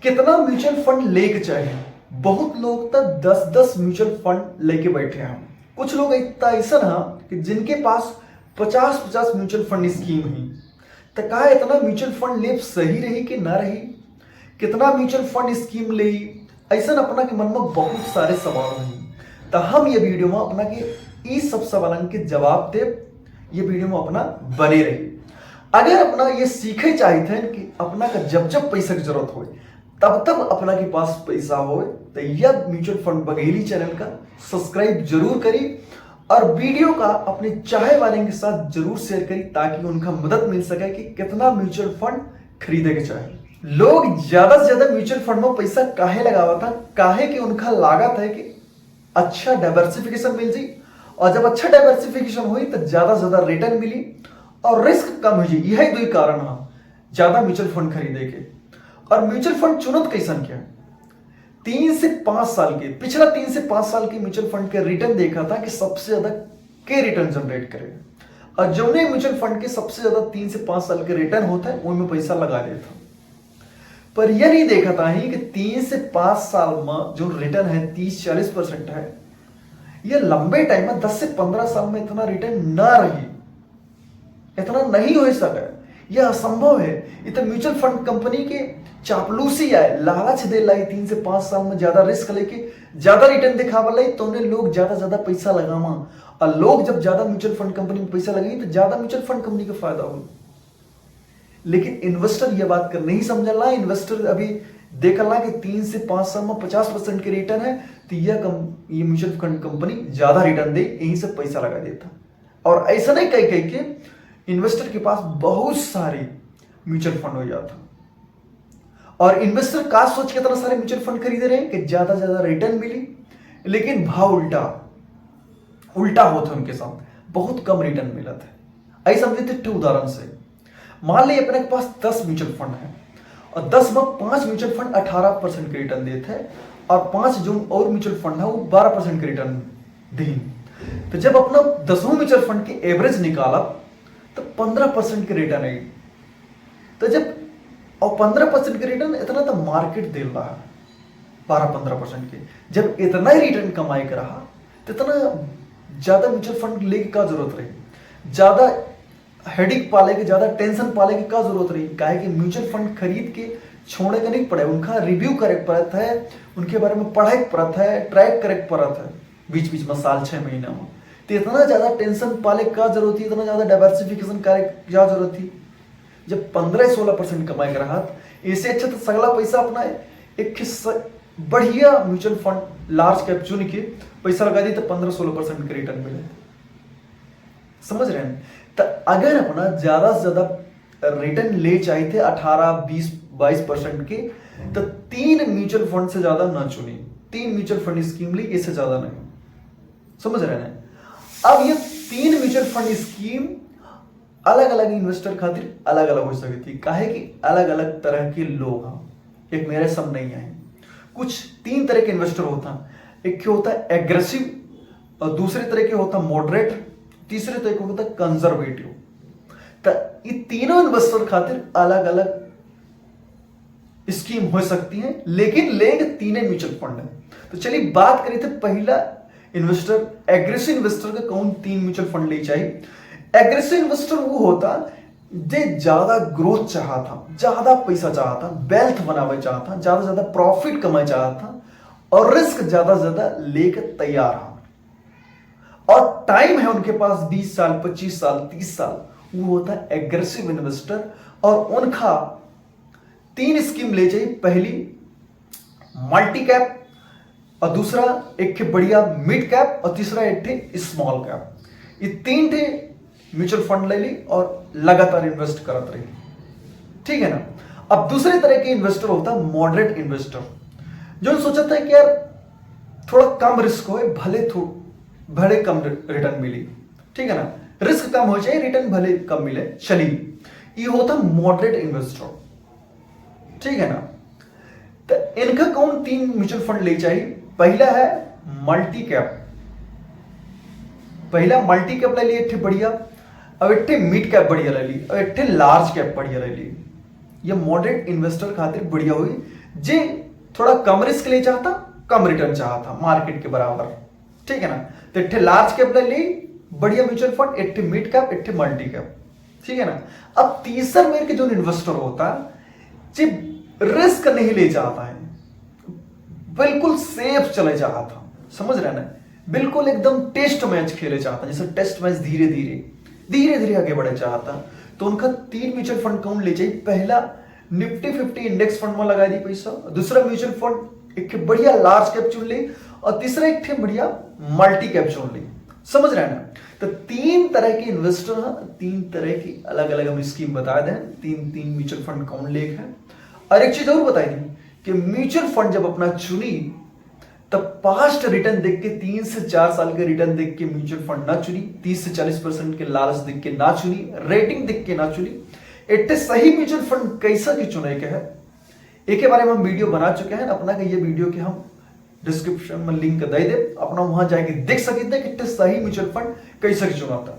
कितना mutual fund लेके चाहिए? बहुत लोग तो 10-10 म्यूचुअल फंड लेके बैठे हैं। कुछ लोग इतना ऐसा ना कि जिनके पास 50-50 म्यूचुअल फंड स्कीम ही। तो कहा इतना म्यूचुअल फंड ले सही रही कि ना रही? कितना म्यूचुअल फंड स्कीम ले, ऐसा अपना के मन में बहुत सारे सवाल हैं। तो हम ये वीडियो में अपना के इस सब सवालों के जवाब दे, ये वीडियो में अपना बने रही। अगर अपना ये सीखे चाहते हैं कि अपना का जब जब पैसा की जरूरत हो तब तब अपना के पास पैसा हो, तो यह म्यूचुअल फंड बघेली चैनल का सब्सक्राइब जरूर करी और वीडियो का अपने चाहे वाले के साथ जरूर शेयर करी ताकि उनका मदद मिल सके कि कितना म्यूचुअल फंड खरीदे के चाहे। लोग ज्यादा से ज्यादा म्यूचुअल फंड में पैसा काहे लगावा था? काहे कि उनका लागत है कि अच्छा डाइवर्सिफिकेशन मिल जाए, और जब अच्छा डाइवर्सिफिकेशन हुई तो ज्यादा से ज्यादा रिटर्न मिली और रिस्क कम हो जाए। यही दो कारण है ज्यादा म्यूचुअल फंड खरीदे के। और म्यूचुअल फंड चुनत कैसन क्या? 3 से 5 साल के, पिछला 3 से 5 साल के म्यूचुअल फंड के रिटर्न देखा था कि सबसे ज्यादा के रिटर्न जनरेट करेगा, और जो म्यूचुअल फंड के सबसे ज्यादा 3 से 5 साल के रिटर्न होता है उनमें पैसा लगा देता। पर यह नहीं देखा था ही कि 3 से 5 साल में जो रिटर्न है 30-40% है, यह लंबे टाइम में 10 से 15 साल में इतना रिटर्न ना रही, इतना नहीं हो सका। यह असंभव है। इतना म्यूचुअल फंड कंपनी के चापलूसी आए, लालच दे लाई 3 से 5 साल में ज्यादा रिस्क लेके ज्यादा रिटर्न दिखावा लाई, तो उन्हें लोग ज्यादा ज्यादा पैसा लगावा। और लोग जब ज्यादा म्यूचुअल फंड कंपनी में पैसा लगाई तो ज्यादा म्यूचुअल फंड कंपनी का फायदा हो। लेकिन इन्वेस्टर यह बात कर नहीं समझला। इन्वेस्टर अभी देखला कि 3 से 5 साल में 50% के रिटर्न है, तो ये म्यूचुअल फंड कंपनी ज्यादा रिटर्न दे, यहीं से पैसा लगा देता। और ऐसा नहीं कह के इन्वेस्टर के पास बहुत सारे म्यूचुअल फंड हो जाता। और इन्वेस्टर का सोच के इतना सारे म्यूचुअल फंड खरीदे रहे कि ज्यादा ज्यादा रिटर्न मिली, लेकिन भाव उल्टा होता उनके साथ, बहुत कम रिटर्न मिला था। ऐसा समझते थे उदाहरण से, मान ली अपने के पास 10 म्यूचुअल फंड है और 10 में 5 म्यूचुअल फंड 18% के रिटर्न देते हैं और 5 जो और म्यूचुअल फंड है वो 12% के रिटर्न दी। तो जब अपना 10 म्यूचुअल फंड के एवरेज निकाला तो 15% के रिटर्न आई। तो जब और 15% के रिटर्न इतना तो मार्केट दे रहा है 12-15% के, जब इतना ही रिटर्न कमाई कर रहा तो इतना ज्यादा म्यूचुअल फंड लेके क्या जरूरत रही? ज्यादा हेडिक पाले के, ज्यादा टेंशन पाले की क्या जरूरत रही? काहे कि म्यूचुअल फंड खरीद के छोड़ने का नहीं पड़े, उनका रिव्यू करे पड़ता है, उनके बारे में पढ़ाई पड़ता है, ट्रैक करे पड़ता है बीच बीच में, साल 6 महीना में। तो इतना ज्यादा टेंशन पाले क्या जरूरत थी? इतना ज्यादा डाइवर्सिफिकेशन करे क्या जरूरत थी? जब 15-16% कमाई कर रहा, इससे अच्छा तो सगला पैसा अपना एक बढ़िया म्यूचुअल फंड लार्ज कैप चुन के पैसा लगा दी तो 15-16% के रिटर्न मिले। समझ रहे हैं? तो अगर अपना ज्यादा से ज्यादा रिटर्न ले चाहिए थे 18-20-22% के, तो 3 म्यूचुअल फंड से ज्यादा ना चुनी। 3 म्यूचुअल फंड स्कीम ली, इससे ज्यादा नहीं। समझ रहे हैं? अब ये 3 म्यूचुअल फंड स्कीम अलग अलग इन्वेस्टर खातिर अलग अलग हो सकती है। काहे कि अलग अलग तरह के लोग हैं, एक मेरे सब नहीं है। कुछ 3 तरह के इन्वेस्टर होता है। एक होता है एग्रेसिव, और दूसरे तरह के होता है मॉडरेट, तीसरे तरह के होता है कंजर्वेटिव। तो ये तीनों इन्वेस्टर खातिर अलग अलग स्कीम हो सकती है, लेकिन लेंगे 3 म्यूचुअल फंड है। तो चलिए बात करें थे पहला इन्वेस्टर, एग्रेसिव इन्वेस्टर का कौन 3 म्यूचुअल फंड ले चाहिए। एग्रेसिव इन्वेस्टर वो होता जो ज्यादा ग्रोथ चाहता, ज्यादा पैसा चाहता, वेल्थ बनावे चाहता, ज्यादा ज्यादा प्रॉफिट कमाए चाहता और रिस्क ज्यादा ज्यादा लेकर तैयार है, और टाइम है उनके पास 20 साल, 25 साल, 30 साल। वो होता है एग्रेसिव इन्वेस्टर, और उनका 3 स्कीम ले चाहिए। पहली मल्टी कैप, और दूसरा एक बढ़िया मिड कैप, और तीसरा एक स्मॉल कैप। ये 3 थे म्यूचुअल फंड ले ली और लगातार इन्वेस्ट करते रही। ठीक है ना? अब दूसरे तरह के इन्वेस्टर होता है मॉडरेट इन्वेस्टर, जो सोचता है कि यार थोड़ा कम रिस्क हो, भले कम रिटर्न मिली। ठीक है ना? रिस्क कम हो जाए, रिटर्न भले कम मिले, चलिए। ये होता है मॉडरेट इन्वेस्टर। ठीक है ना? तो इनका कौन 3 म्यूचुअल फंड ले चाहिए? पहला है मल्टी कैप। पहला मल्टी कैप ले लिए बढ़िया, अब एक मिड कैप बढ़िया ले ली, और एक लार्ज कैप बढ़िया ले ली। ये मॉडरेट इन्वेस्टर खातिर बढ़िया हुई, जे थोड़ा कम रिस्क ले चाहता, कम रिटर्न चाहता मार्केट के बराबर, ठीक है ना। तो इट्ठे लार्ज कैप ले बढ़िया म्यूचुअल फंड, इट्ठे मिड कैप, इट्ठे मल्टी कैप, ठीक है ना। अब तीसर मेर के जो इन्वेस्टर होता है जे रिस्क नहीं ले चाहता है, बिल्कुल सेफ चले चाहता, समझ रहे ना, बिल्कुल एकदम टेस्ट मैच खेले चाहता, जैसे टेस्ट मैच धीरे धीरे आगे बढ़े चाहता, तो उनका 3 म्यूचुअल फंड कौन ले चाहिए। पहला निफ्टी 50 इंडेक्स फंड में लगा दी पैसा, दूसरा म्यूचुअल फंड एक बढ़िया लार्ज कैप चुन ली, और तीसरा एक बढ़िया मल्टी कैप चुन ली, समझ रहे हैं ना। तो 3 तरह के इन्वेस्टर हैं, 3 तरह की अलग अलग हम स्कीम बता दें, 3 म्यूचुअल फंड कौन लेख है। और एक चीज और बताई दी कि म्यूचुअल फंड जब अपना चुनी तब पास्ट रिटर्न देख के 3 से 4 साल के रिटर्न देख के म्यूचुअल फंड ना चुनी, 30 से 40% के लालच देख के ना चुनी, रेटिंग देख के ना चुनी। इतने सही म्यूचुअल फंड कैसा की चुने के है, एक के बारे में हम वीडियो बना चुके हैं अपना के, ये वीडियो के हम डिस्क्रिप्शन में लिंक दे दे, अपना वहां जाके देख सकते हैं कि सही म्यूचुअल फंड कैसे चुना था।